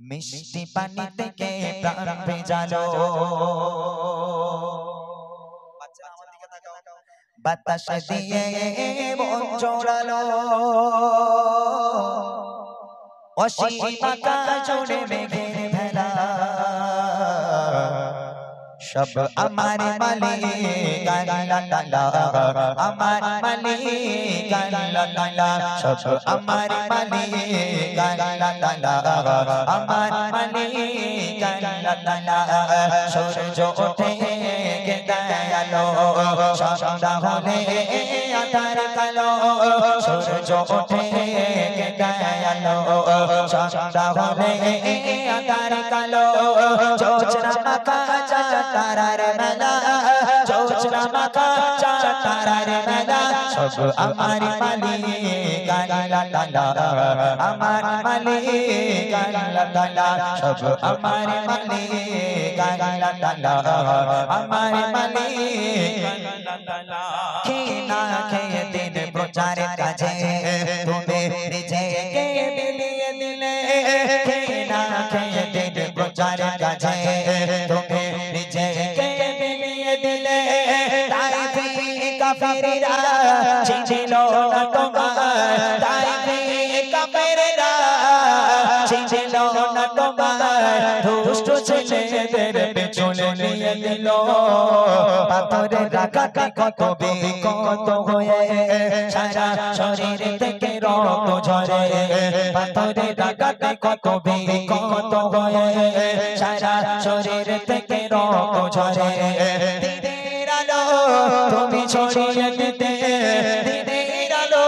মিষ্টি পানি থেকে প্রাণ ভেজালো। বাচ্চারা আমার দিকে তাকাও। বাতাস দিয়ে মন জোড়ালো, অসীম আকাশ জুড়ে মেঘের ভেলা। সব আমার মালিক আল্লাহ তাআলা, আমার মালিক আল্লাহ তাআলা। সব আমার মালিক আল্লাহ তাআলা, আমার মালিক আল্লাহ তাআলা। সূর্য ওঠে দয়ালো, সন্ধ্যা হলে আঁধার কালো। সূর্য ওঠে দয়ালো, সন্ধ্যা হলে আঁধার কালো। জোছনা মাখা তারার মেলা, জোছনা মাখা তারার মেলা। সব আমার মালিক আল্লাহ তাআলা, আমার মালিক আল্লাহ তাআলা। সব আমার মালিক আল্লাহ তাআলা, আমার মালিক আল্লাহ তাআলা। খেয়ে না খেয়ে দিন প্রচারের কাজে তুমি নিজেকে বিলিয়ে দিলে। খেয়ে না খেয়ে দিন প্রচারের কাজে তুমি নিজেকে বিলিয়ে দিলে। তাইফি কাফেররা চিনল না তোমার, তাইফি কাফেররা চিনল না তোমার। দুষ্ট ছেলেদের পেছনে নিয়ে দিল। পাথরের আঘাতে কত বিকত হয়ে সারা শরীর থেকে রক্ত ঝরে। পাথরের আঘাতে কত বিকত হয়ে সারা শরীর থেকে রক্ত ঝরে। দিনের আলো তুমি ছড়িয়ে দিতে, দিনের আলো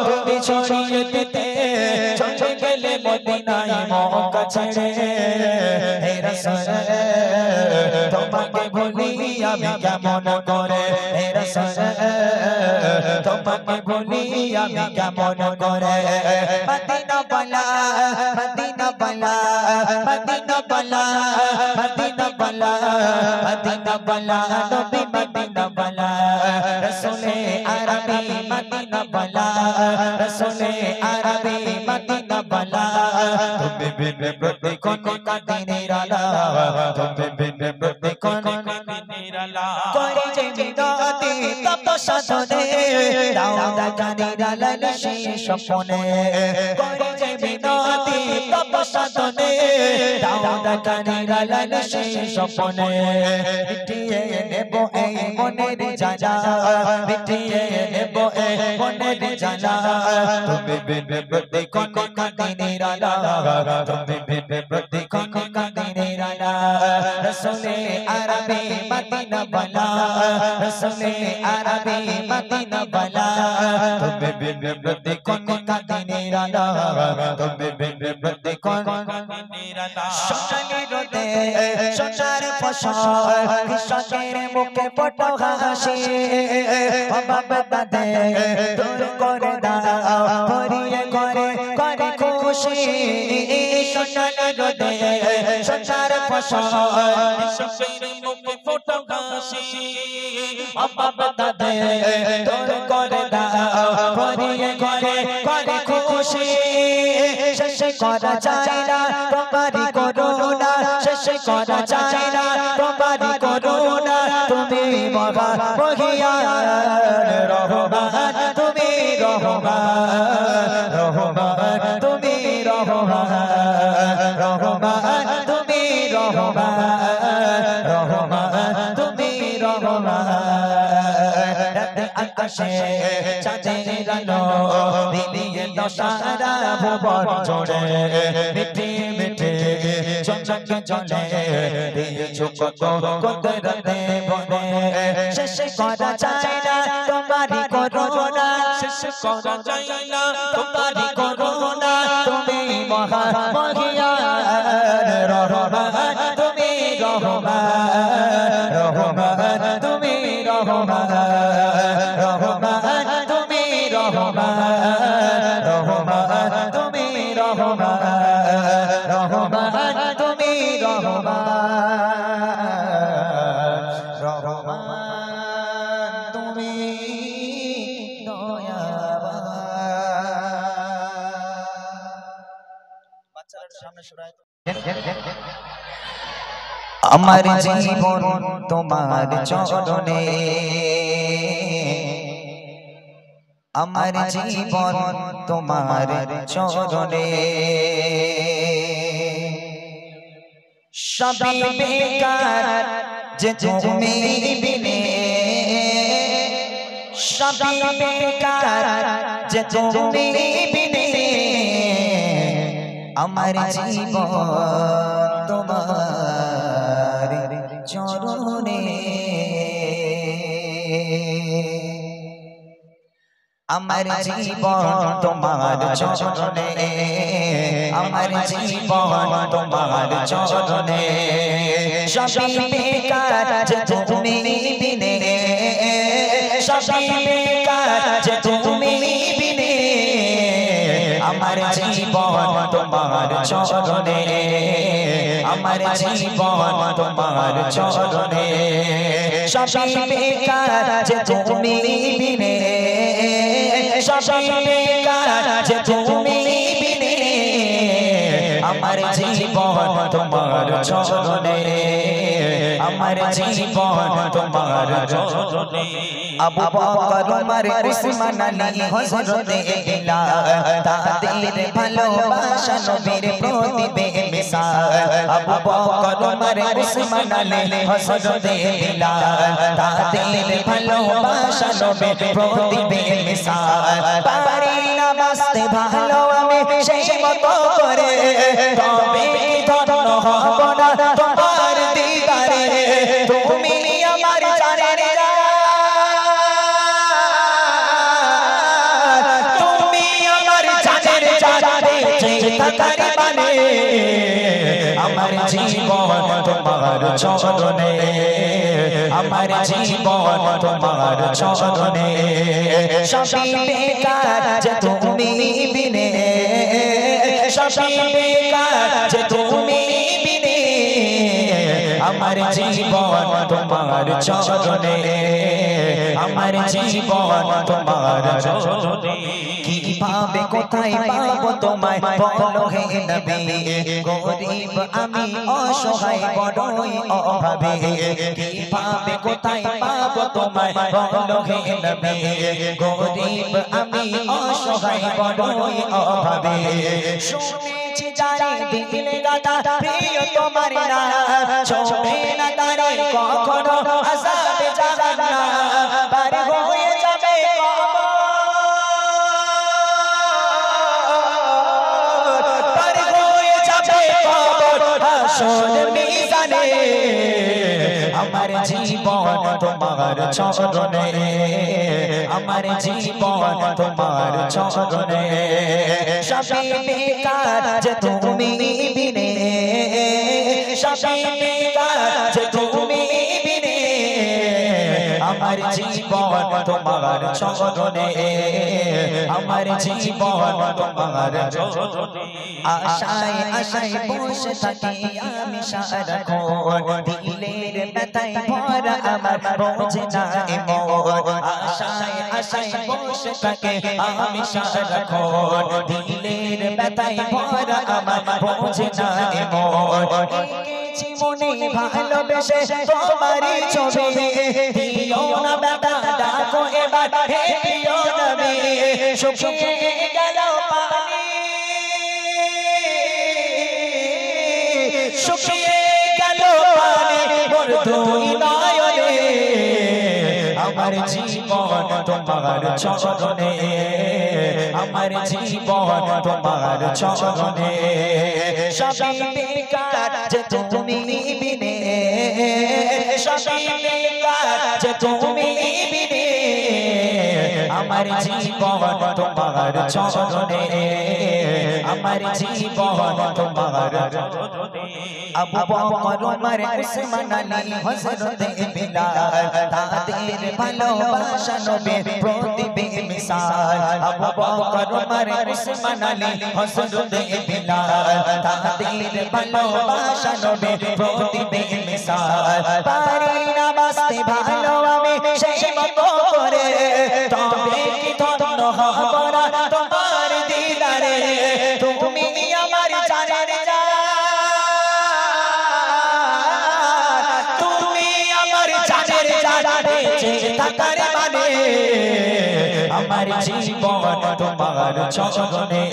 তুমি ছড়িয়ে দিতে। চলে গেলে মদিনায় মক্কা ছেড়ে। হে রাসূল তোমাকে ভুলি আমি কেমন করে। হে রাসূল তোমাকে ভুলি আমি কেমন করে। মদিনা বালা, মদিনা বালা, মদিনা বালা, মদিনা বালা, মদিনা বালা। নবী মদিনা বালা, রাসূলে আরবি মদিনা বালা, রাসূলে আরবি মদিনা বালা। তুমি বিন প্রতিক্ষণ কাদিনের আলা, তুমি বিন প্রতিক্ষণ কাদিনের আলা। করে যে বিনতি তপ সাধনে, দাউদ কাদির আলাল সেই স্বপ্নে। করে যে বিনতি তপ সাধনে, দাউদ কাদির আলাল সেই স্বপ্নে। মিটিয়ে নেব এই মনের জ্বালা, মিটিয়ে নেব এই মনের জ্বালা। তুমি বিন প্রতিক্ষণ কাদিনের আলা, তুমি বিন প্রতিক্ষণ কাদিনের আলা। রাসূলে আরবি মদিনা বালা, রাসূলে আরবি মদিনা বালা। তুমি বিন প্রতিক্ষণ কাদিনের আলা, তুমি বিন প্রতিক্ষণ কাদিনের আলা। সোনালি রোদে সোনার ফসল, কৃষকের মুখে ফোটো হাসি। অভাব বাঁধে দূর করে দাও, ভরিয়ে ঘরে করে খুশি। সোনালি রোদে সোনার ফসল, কৃষকের মুখে ফোটো হাসি। অভাব বাঁধে দূর করে দাও, ভরিয়ে ঘরে করে খুশি। শেষ করা যায় না তোমারি করুণা, শেষ করা যায় না তোমারি করুণা। তুমি মহা মহিয়ান রহমান, তুমি রহমান, রহমান তুমি রহমান, রহমান তুমি রহমান, রহমান তুমি রহমান। রাতে আকাশে চাঁদের আলো বিলিয়ে দাও সারা ভুবন জুড়ে। মিঠে মিঠে চঞ্চল জলে দিয়েছো কত কুদরতে বনে। শেষ করা যায় না তোমারি করুণা, শেষ করা যায় না তোমারি করুণা। তুমি মহা মহিয়ান রহমান, তুমি রহমান, রহমান তুমি রহমান, রহমান তুমি রহমান, রহমান তুমি রহমান, রহমান তুমি রহমান, রহমান তুমি দয়াবান। বাচ্চারা সামনে সরায়। আমার জীবন তোমার চরণে, আমার জীবন তোমার চরণে, সবই বেকার যে তুমি বিনে, সবই বেকার যে তুমি বিনে, আমার জীবন তোমার চরণে, আমার জীবন তোমার চরণে, আমার জীবন তোমার চরণে, সবই বেকার যে তুমি বিনে, সবই বেকার যে তুমি বিনে, আমার জীবন তোমার চরণে, আমার জীবন তোমার চরণে, সবই বেকার যে তুমি বিনে, সবই বেকার যে তুমি বিনে, আমার জীবন তোমার চরণে, আমার জীবন তোমার চরণে। আবু বকর ওমর উসমান আলী হযরতে বিলাল, তাদের ভালোবাসা নবীর প্রতি বেমিসাল। আবু বকর ওমর উসমান আলী হযরতে বিলাল, তাদের ভালোবাসা নবীর প্রতি বেমিসাল। পারি না বাঁচতে ভালো আমি সেই মতো করে, তবে কি ধন্য হব না তোমার দিদারে, তুমি আমার জানের জান, তুমি আমার জানের জান, বেঁচে থাকার মানে আমার জীবন তোমার চরণে, আমার জীবন তোমার চরণে, সবই বেকার যে তুমি বিনে, সবই বেকার যে তুমি বিনে, আমার জীবন তোমার চরণে, আমার জীবন তোমার চরণে। কিভাবে কোথায় পাবো তোমায় বলো হে নবী, গরিব আমি অসহায় বড়ই অভাবে, কিভাবে কোথায় পাবো তোমায় বলো হে নবী, গরিব আমি অসহায় বড়ই অভাবে। শুনেছি যারে দিলে দাদা প্রিয় তোমার না, ছোড়ে না তারে কখনো আযাবে জাহান্নাম, পার হয়ে যাবে কবর, পার হয়ে যাবে কবর হাসর মিজানে, আমার জীবন তোমার চরণে, আমার জীবন তোমার চরণে, সবই বেকার যে তুমি বিনে, সবই বেকার যে তুমি বিনে, আমার জীবন তোমার চরণে, আমার জীবন তোমার চরণে। আশায় আশায় বসে থাকি আমি সারাক্ষণ, দিলের ব্যথায় ভরা আমার বোঝে না মন, আশায় আশায় বসে থাকি আমি সারাক্ষণ, দিলের ব্যথায় ভরা আমার বোঝে না মন। মনে ভালোবেসে তোমারই ছবি, দিও না বেটা ডাকো এবার হে প্রিয় নবী, শুকিয়ে গেল পানি, শুকিয়ে গেল পানি মোর দুই নয়নে, আমার জীবন তোমার চরণে, আমার জীবন তোমার চরণে, সবই বেকার যে তুমি বিনে, সবই বেকার যে তুমি বিনে, আমার জীবন তোমার চরণে, আমার জীবন তোমার চরণে। আবু বকর ওমর উসমান আলী হযরতে বিলাল, তাদের ভালোবাসা নবীর প্রতি বেমিসাল। আবু বকর ওমর উসমান আলী হযরতে বিলাল, তাদের ভালোবাসা নবীর প্রতি বেমিসাল। পারি না বাঁচতে ভালো আমি সেই মতো করে, তবে কি ধন্য হব না তোমার দিদারে, তুমি আমার জানের জান, বেঁচে থাকার মানে আমার জীবন তোমার চরণে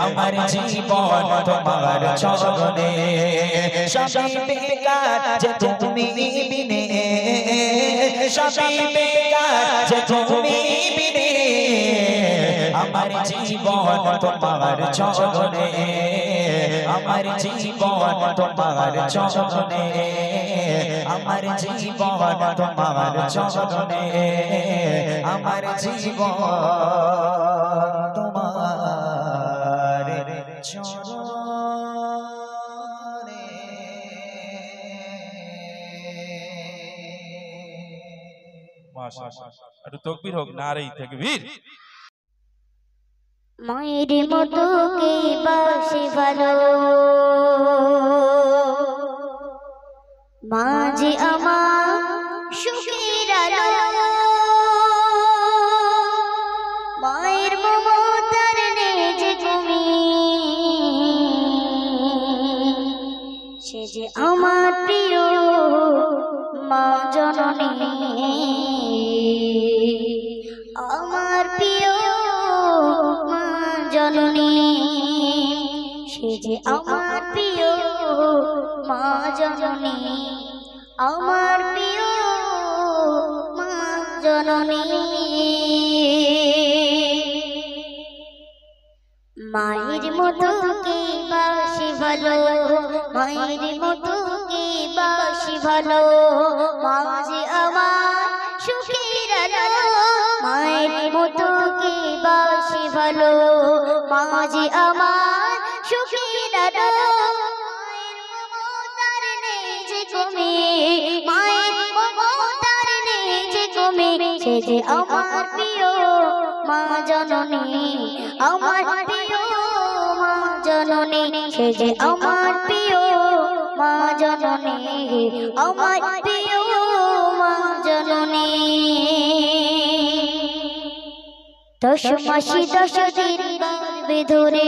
আমার জীবন তোমার চরণে সবই বেকার যে তুমি বিনে সবই বেকার যে তুমি বিনে আমার জীবন তোমার চরণে আমার জীবন তোমার চরণে আমার জীবন তোমার চরণে আমার জীবন তোমার চরণে মাশাআল্লাহ একটু তাকবীর হোক নারে তাকবীর মায়ের মতো কে বাসে ভালো মা যে আমার সুখের আলো মায়ের মমতার নেই যে তুমি সে যে আমার প্রিয় মা জননী আমার প্রিয় মা জননী সে যে আমার প্রিয় মা জননী আমার প্রিয় মা জননী মায়ের মতো কে বাসি ভালো মায়ের মতো কে বাসি ভালো মা যে আমার সুখের আলো মায়ের মতো কে বাসি ভালো মা যে আমার সুখের আলো মায়ের মমতার নেই যে কমে মায়ের মমতার নেই যে কমে সে যে আমার প্রিয় মা জননী আমার প্রিয় মা জননী সে যে আমার প্রিয় মা জননী আমার প্রিয় মা জননী দশ মাসে 10 দিন গর্ভে ধরে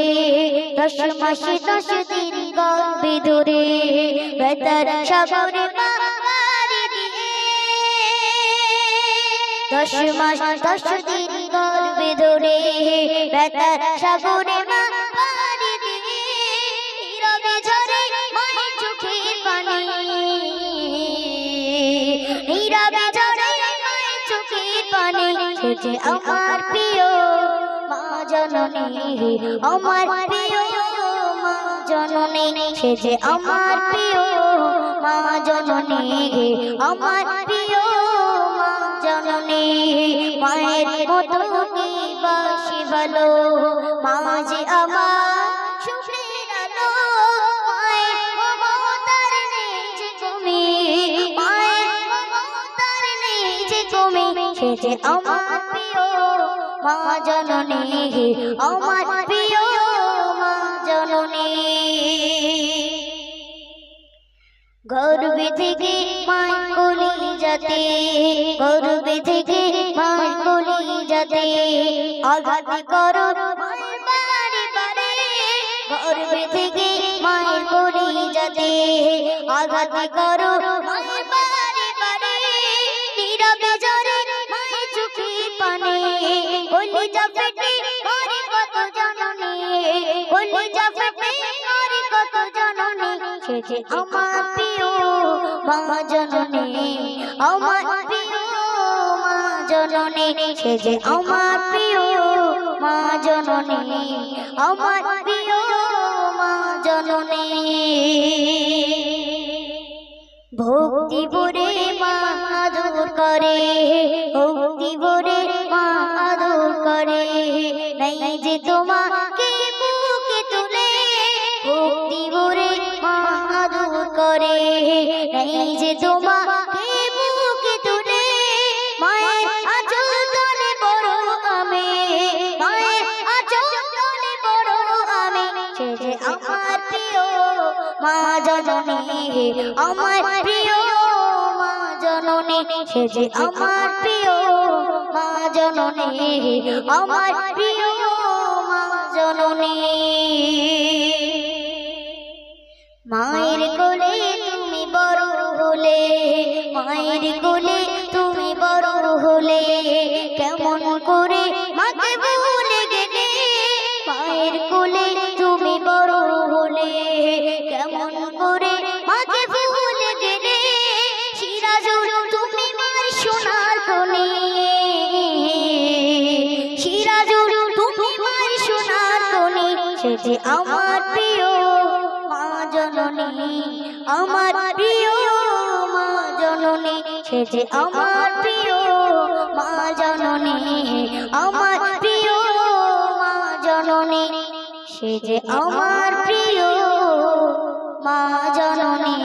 10 মাসে 10 দিন গর্ভে ধরে বেতার সাগরে মা পাড়ি দিয়ে 10 মাস 10 দিন গর্ভে ধরে বেতার সাগরে মা পাড়ি দিয়ে নীরবে ঝরে মায়ের চোখের পানি নীরবে ঝরে মায়ের চোখের পানি সে যে আমার প্রিয় মা জননী আমার প্রিয় মা জননী সে যে আমার প্রিয় মা জননী আমার প্রিয় মা জননী মায়ের মতো কে বাসি ভালো মা যে আমার সুখের আলো মায়ের মমতার নেই যে তুমি মায়ের মমতার নেই যে তুমি সে যে আমার প্রিয় মা জননী আমার প্রিয় মা জননী গর্ভে থেকে মায়ের কোলে যাতে গর্ভে থেকে মায়ের কোলে যাতে আঘাত করো মায়ের বারে বারে গর্ভে থেকে মায়ের কোলে যাতে আঘাত করো মায়ের বারে বারে নীরবে ঝরে মায়ের চোখের পানি কলিজা ফেটে মরে কত জননী কলিজা ফেটে মরে কত জননী সে যে আমার প্রিয় মা জননী আমার প্রিয় মা জননী সে যে আমার প্রিয় মা জননী আমার প্রিয় মা জননী ভক্তি ভরে মা আদর করে ভক্তি ভরে মা আদর করে নাই যে তোমাকে বুকে তুলে ভক্তি ভরে মা আদর করে নাই যে তোমাকে বুকে তুলে মায়ের আঁচল তলে বড় আমি মায়ের আঁচল তলে বড় আমি সে যে আমার প্রিয় মা জননী আমার প্রিয় মা জননী সে যে আমার প্রিয় মা জননী আমার প্রিয় মা জননী মায়ের কোলে তুমি বড় হলে মায়ের কোলে তুমি যে আমার প্রিয় মা জননী, আমার প্রিয় মা জননী, সে যে আমার প্রিয় মা জননী, আমার প্রিয় মা জননী, সে যে আমার প্রিয় মা জননী।